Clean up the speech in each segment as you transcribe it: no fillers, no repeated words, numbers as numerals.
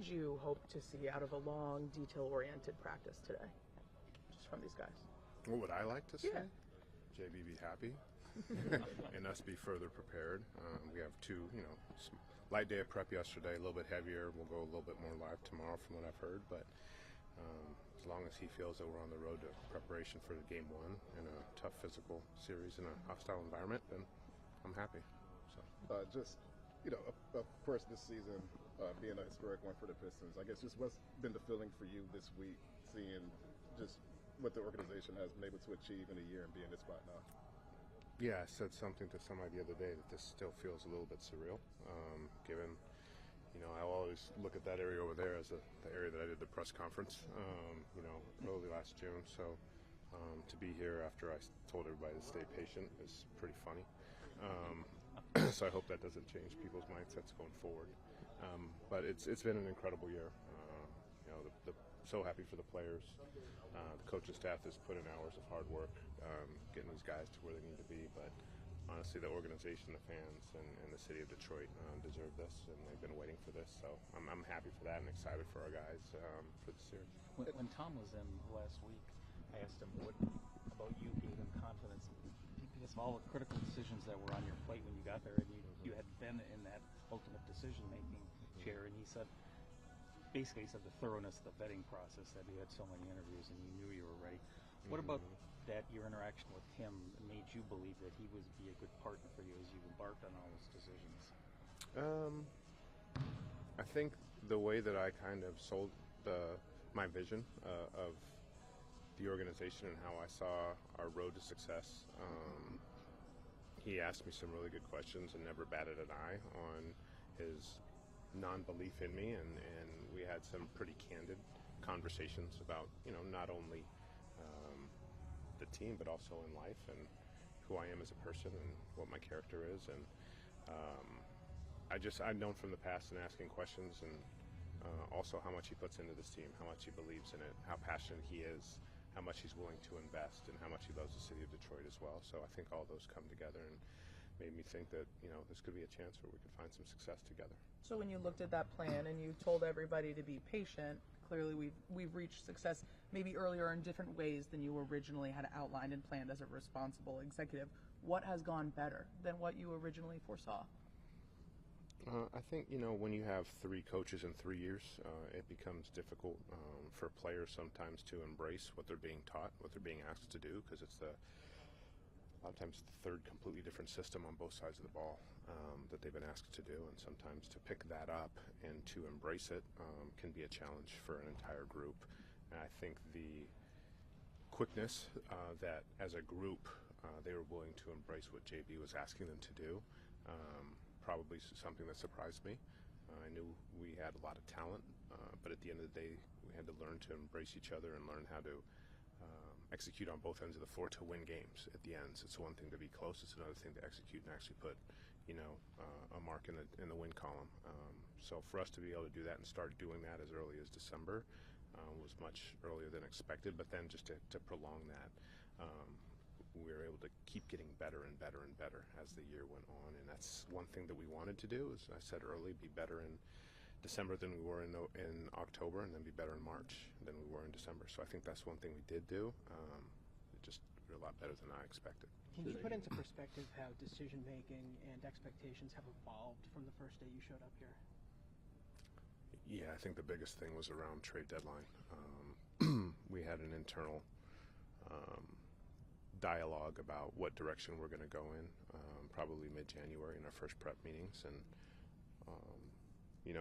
would you hope to see out of a long, detail-oriented practice today, just from these guys? What would I like to see? Yeah. JB be happy, and us be further prepared. We have two, light day of prep yesterday, a little bit heavier. We'll go a little bit more live tomorrow from what I've heard, but as long as he feels that we're on the road to preparation for game one in a tough physical series in a hostile environment, then I'm happy. So of course, this season being a historic one for the Pistons, I guess just what's been the feeling for you this week, seeing just what the organization has been able to achieve in a year and be in this spot now? Yeah, I said something to somebody the other day that this still feels a little bit surreal, given, I always look at that area over there as the area that I did the press conference, early last June. So to be here after I told everybody to stay patient is pretty funny. So I hope that doesn't change people's mindsets going forward. But it's been an incredible year. So happy for the players. The coaching staff has put in hours of hard work getting these guys to where they need to be. But honestly, the organization, the fans, and the city of Detroit deserve this, and they've been waiting for this. So I'm happy for that and excited for our guys for the series. When Tom was in last week, I asked him what about you gave him confidence because of all the critical decisions that were on your plate when you got there, and you had been in that ultimate decision-making chair, and he said the thoroughness of the vetting process, that you had so many interviews and you knew you were ready. What about that, your interaction with him made you believe that he would be a good partner for you as you embarked on all those decisions? I think the way that I kind of sold my vision of the organization and how I saw our road to success, he asked me some really good questions and never batted an eye on his non-belief in me, and we had some pretty candid conversations about not only the team but also in life and who I am as a person and what my character is, and I've known from the past in asking questions and also how much he puts into this team, how much he believes in it, how passionate he is, how much he's willing to invest, and how much he loves the city of Detroit as well. So I think all those come together and made me think that this could be a chance where we could find some success together. So when you looked at that plan and you told everybody to be patient, clearly we've reached success maybe earlier in different ways than you originally had outlined and planned as a responsible executive. What has gone better than what you originally foresaw? I think, when you have three coaches in 3 years, it becomes difficult for players sometimes to embrace what they're being taught, what they're being asked to do, because it's a lot of times the third completely different system on both sides of the ball that they've been asked to do, and sometimes to pick that up and to embrace it can be a challenge for an entire group. And I think the quickness that as a group they were willing to embrace what JB was asking them to do probably something that surprised me. I knew we had a lot of talent, but at the end of the day we had to learn to embrace each other and learn how to execute on both ends of the floor to win games at the ends. It's one thing to be close, it's another thing to execute and actually put a mark in the win column. So for us to be able to do that and start doing that as early as December was much earlier than expected, but then just to prolong that, we were able to keep getting better and better and better as the year went on, and that's one thing that we wanted to do, as I said early, be better in December than we were in October, and then be better in March than we were in December. So I think that's one thing we did do. Just a lot better than I expected. Can you put into perspective how decision-making and expectations have evolved from the first day you showed up here? Yeah, I think the biggest thing was around trade deadline. We had an internal dialogue about what direction we're going to go in, probably mid-January in our first prep meetings, and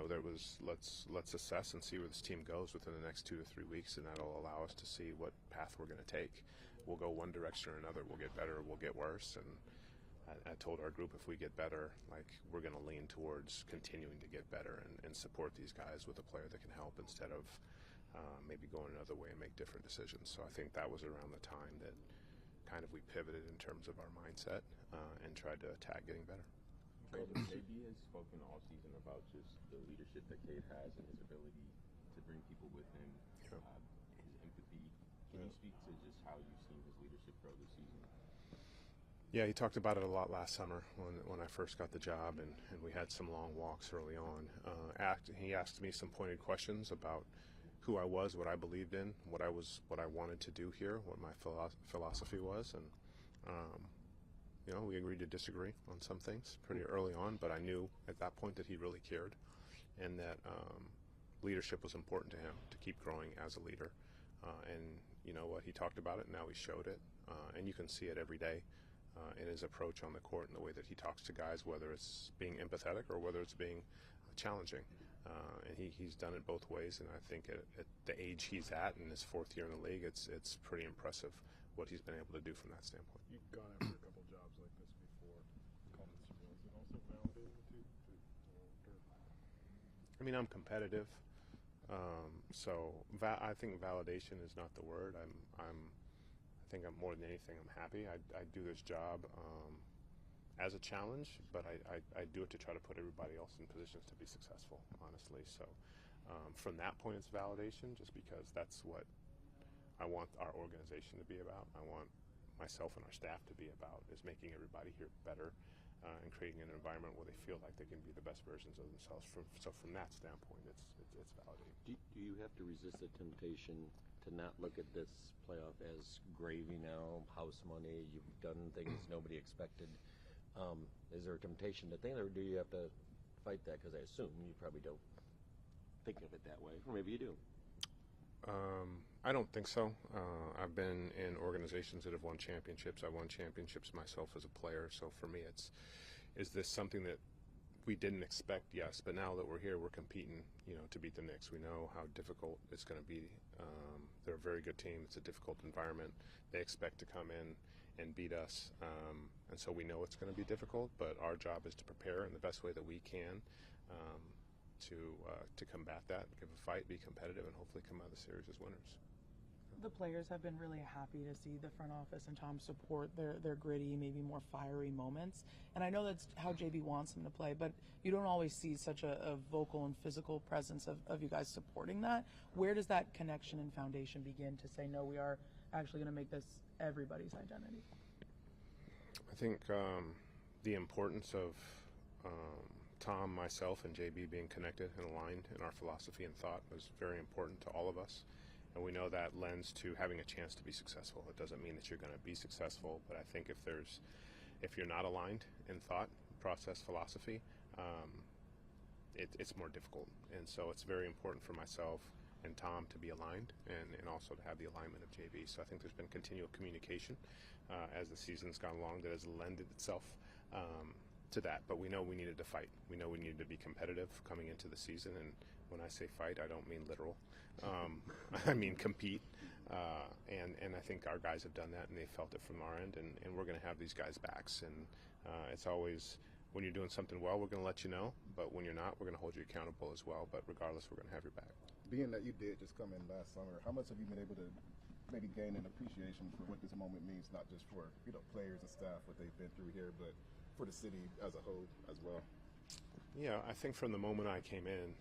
there was let's assess and see where this team goes within the next 2 to 3 weeks, and that'll allow us to see what path we're going to take. We'll go one direction or another. We'll get better, we'll get worse, and I told our group if we get better, we're going to lean towards continuing to get better and support these guys with a player that can help instead of maybe going another way and make different decisions. So I think that was around the time that kind of we pivoted in terms of our mindset and tried to attack getting better. JB has spoken all season about just the leadership that Cade has and his ability to bring people with him, his empathy. Can you speak to just how you've seen his leadership grow this season? Yeah, he talked about it a lot last summer when I first got the job, and we had some long walks early on. He asked me some pointed questions about who I was, what I believed in, what I wanted to do here, what my philosophy was, and we agreed to disagree on some things pretty early on. But I knew at that point that he really cared, and that leadership was important to him to keep growing as a leader. And you know what, he talked about it, and now he showed it, and you can see it every day. In his approach on the court and the way that he talks to guys, whether it's being empathetic or whether it's being challenging. And he's done it both ways, and I think at the age he's at in his fourth year in the league, it's pretty impressive what he's been able to do from that standpoint. You've gone after a couple jobs like this before. Was it also validating to I mean, I'm competitive, so I think validation is not the word. I think I'm more than anything, I'm happy. I do this job as a challenge, but I do it to try to put everybody else in positions to be successful, honestly. So from that point, it's validation, just because that's what I want our organization to be about. I want myself and our staff to be about, is making everybody here better and creating an environment where they feel like they can be the best versions of themselves. So from that standpoint, it's validating. Do you have to resist the temptation to not look at this playoff as gravy now, house money, you've done things nobody expected? Is there a temptation to think that, or do you have to fight that? Because I assume you probably don't think of it that way, or maybe you do. I don't think so. I've been in organizations that have won championships. I won championships myself as a player, so for me is this something that we didn't expect? Yes, but now that we're here, we're competing, to beat the Knicks. We know how difficult it's going to be. They're a very good team. It's a difficult environment. They expect to come in and beat us, and so we know it's going to be difficult, but our job is to prepare in the best way that we can to combat that, give a fight, be competitive, and hopefully come out of the series as winners. The players have been really happy to see the front office and Tom support their gritty, maybe more fiery moments. And I know that's how JB wants them to play, but you don't always see such a vocal and physical presence of you guys supporting that. Where does that connection and foundation begin to say, no, we are actually going to make this everybody's identity? I think the importance of Tom, myself, and JB being connected and aligned in our philosophy and thought was very important to all of us. And we know that lends to having a chance to be successful. It doesn't mean that you're going to be successful, but I think if you're not aligned in thought, process, philosophy, it's more difficult. And so it's very important for myself and Tom to be aligned, and also to have the alignment of JB. So I think there's been continual communication as the season's gone along that has lended itself to that. But we know we needed to fight. We know we needed to be competitive coming into the season, and when I say fight, I don't mean literal. I mean compete, and I think our guys have done that, and they felt it from our end, and we're going to have these guys' backs. And it's always, when you're doing something well, we're going to let you know, but when you're not, we're going to hold you accountable as well. But regardless, we're going to have your back. Being that you did just come in last summer, how much have you been able to maybe gain an appreciation for what this moment means, not just for players and staff, what they've been through here, but for the city as a whole as well? Yeah, I think from the moment I came in,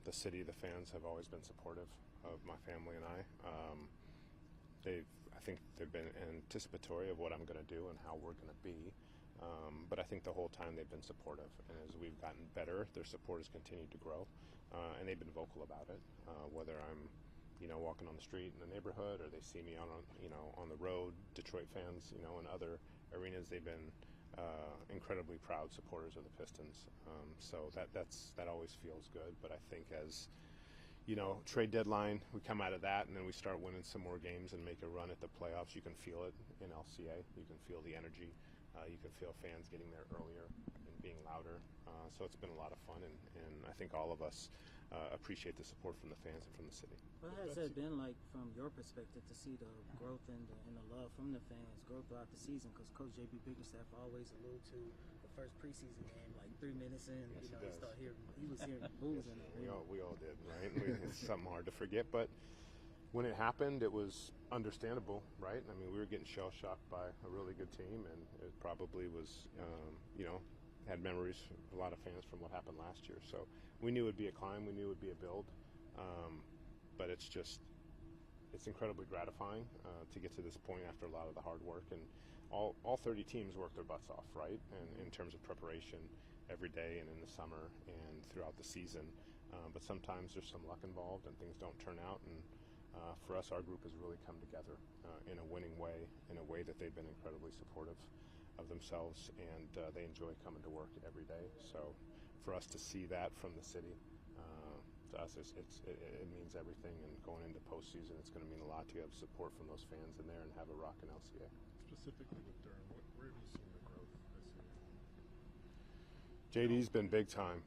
the city, the fans have always been supportive of my family and I. I think they've been anticipatory of what I'm going to do and how we're going to be. But I think the whole time they've been supportive, and as we've gotten better, their support has continued to grow, and they've been vocal about it. Whether I'm, walking on the street in the neighborhood, or they see me on the road, Detroit fans, in other arenas, they've been incredibly proud supporters of the Pistons. So that always feels good. But I think as trade deadline, we come out of that, and then we start winning some more games and make a run at the playoffs. You can feel it in LCA. You can feel the energy. You can feel fans getting there earlier and being louder. So it's been a lot of fun, and I think all of us appreciate the support from the fans and from the city. What has it been like from your perspective to see the growth and the love from the fans grow throughout the season? Because Coach J.B. Bickerstaff always allude to the first preseason game, like 3 minutes in, Yes, he was hearing boos. We all did, right? It's something hard to forget, but when it happened, it was understandable, right? I mean, we were getting shell-shocked by a really good team, and it probably was, had memories of a lot of fans from what happened last year. So we knew it would be a climb, we knew it would be a build, but it's incredibly gratifying to get to this point after a lot of the hard work. And all 30 teams work their butts off, right? And in terms of preparation every day and in the summer and throughout the season. But sometimes there's some luck involved and things don't turn out. And for us, our group has really come together in a winning way, in a way that they've been incredibly supportive of themselves, and they enjoy coming to work every day. So for us to see that from the city, to us, it means everything. And going into postseason, it's going to mean a lot to have support from those fans in there and have a rockin' LCA. Specifically with Durham, where have you seen the growth this year? JD's been big time.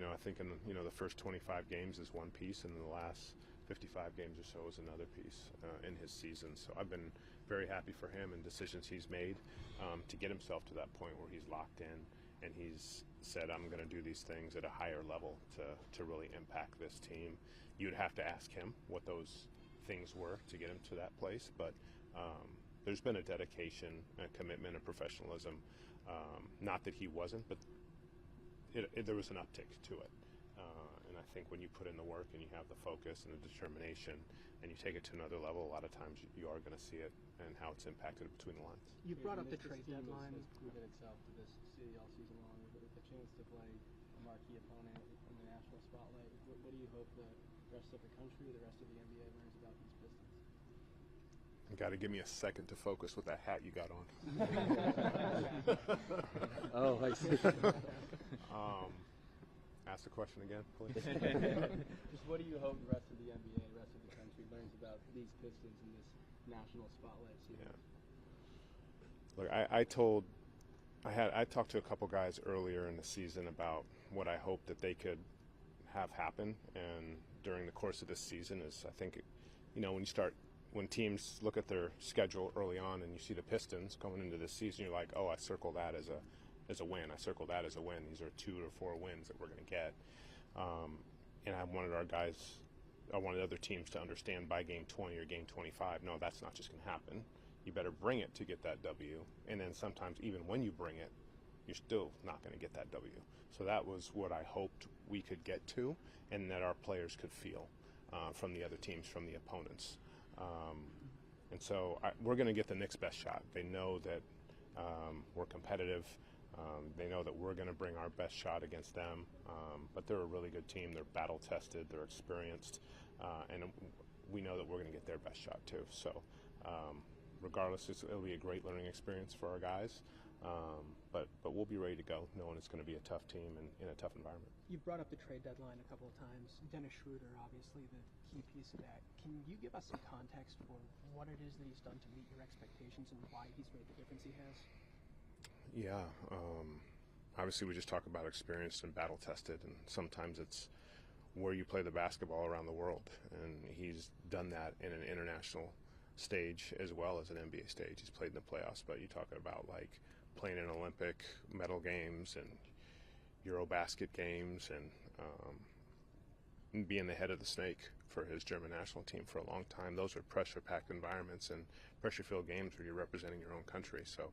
I think in the first 25 games is one piece, and in the last 55 games or so is another piece in his season. So I've been very happy for him and decisions he's made to get himself to that point where he's locked in and he's said, I'm going to do these things at a higher level to really impact this team. You'd have to ask him what those things were to get him to that place, but there's been a dedication, a commitment, a professionalism. Not that he wasn't, but there was an uptick to it. And I think when you put in the work and you have the focus and the determination and you take it to another level, a lot of times you are going to see it and how it's impacted between the lines. You brought up the trade This team deadline. has proven itself to this city all season long with a chance to play a marquee opponent in the national spotlight. What do you hope the rest of the country, the rest of the NBA learns about these Pistons? You got to give me a second to focus with that hat you got on. Oh, I see. Ask the question again, please. Just what do you hope the rest of the NBA, the rest of the country learns about these Pistons in this national spotlight series? Yeah. Look, I talked to a couple guys earlier in the season about what I hope that they could have happen, and during the course of this season is, I think, when teams look at their schedule early on and you see the Pistons coming into this season, you're like, oh, I circle that as a win. I circle that as a win. These are 2 or 4 wins that we're going to get. And I wanted other teams to understand by game 20 or game 25, no, that's not just going to happen. You better bring it to get that W. And then sometimes even when you bring it, you're still not going to get that W. So that was what I hoped we could get to and that our players could feel from the other teams, from the opponents. And so we're going to get the Knicks' best shot. They know that we're competitive. They know that we're going to bring our best shot against them. But they're a really good team. They're battle-tested. They're experienced. And we know that we're going to get their best shot too. So regardless, it'll be a great learning experience for our guys. But we'll be ready to go, knowing it's going to be a tough team and in a tough environment. You brought up the trade deadline a couple of times. Dennis Schroeder, obviously the key piece of that. Can you give us some context for what it is that he's done to meet your expectations and why he's made the difference he has? Yeah. Obviously, we just talk about experienced and battle-tested, and sometimes it's where you play the basketball around the world. And he's done that in an international stage as well as an NBA stage. He's played in the playoffs, but you're talking about like playing in Olympic medal games and Eurobasket games and being the head of the snake for his German national team for a long time. Those are pressure-packed environments and pressure-filled games where you're representing your own country. So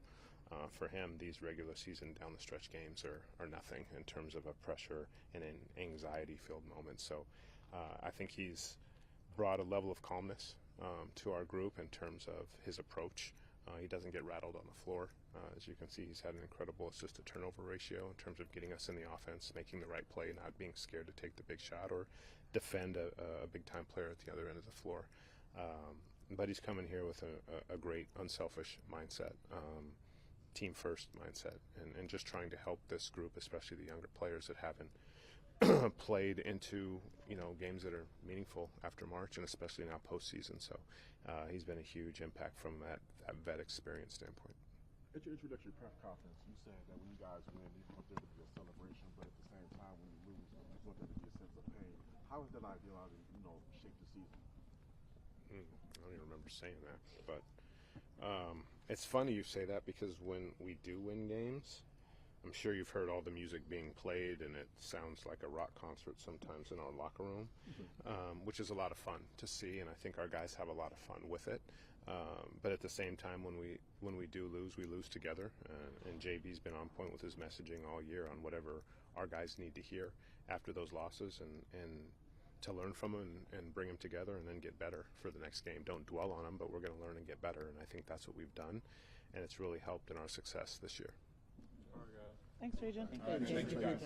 for him, these regular season down the stretch games are nothing in terms of a pressure and an anxiety-filled moment. So I think he's brought a level of calmness to our group in terms of his approach. He doesn't get rattled on the floor. As you can see, he's had an incredible assist-to-turnover ratio in terms of getting us in the offense, making the right play, not being scared to take the big shot or defend a big-time player at the other end of the floor. But he's coming here with a great unselfish mindset, team-first mindset, and just trying to help this group, especially the younger players that haven't played into games that are meaningful after March and especially now postseason. So he's been a huge impact from that vet experience standpoint. At your introductory press conference, you said that when you guys win, you want there to be a celebration, but at the same time, when you lose, you want there to be a sense of pain. How has that ideology, shaped the season? I don't even remember saying that, but it's funny you say that because when we do win games, I'm sure you've heard all the music being played, and it sounds like a rock concert sometimes in our locker room, which is a lot of fun to see, and I think our guys have a lot of fun with it. But at the same time, when we do lose, we lose together, and JB's been on point with his messaging all year on whatever our guys need to hear after those losses, and to learn from them and bring them together and then get better for the next game. Don't dwell on them, but we're going to learn and get better, and I think that's what we've done. and it's really helped in our success this year. Thanks, Trajan. Thank you, guys.